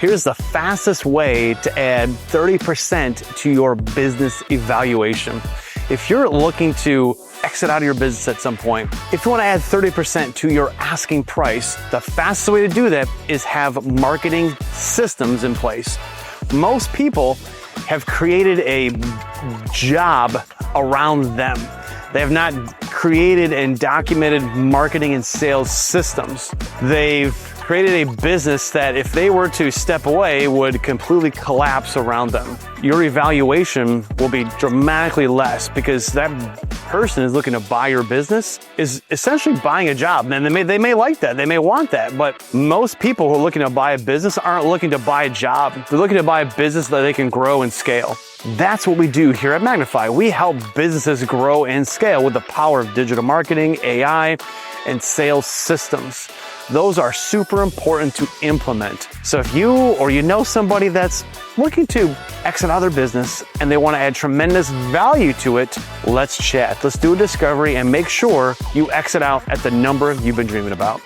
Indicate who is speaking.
Speaker 1: Here's the fastest way to add 30% to your business evaluation. If you're looking to exit out of your business at some point, if you want to add 30% to your asking price, the fastest way to do that is have marketing systems in place. Most people have created a job around them. They have not created and documented marketing and sales systems. They've created a business that if they were to step away would completely collapse around them. Your evaluation will be dramatically less because that person is looking to buy your business is essentially buying a job. And they may like that, they may want that, but most people who are looking to buy a business aren't looking to buy a job. They're looking to buy a business that they can grow and scale. That's what we do here at MAGNFI. We help businesses grow and scale with the power of digital marketing, AI, and sales systems. Those are super important to implement. So if you or you know somebody that's looking to exit out of their business and they want to add tremendous value to it, let's chat. Let's do a discovery and make sure you exit out at the number you've been dreaming about.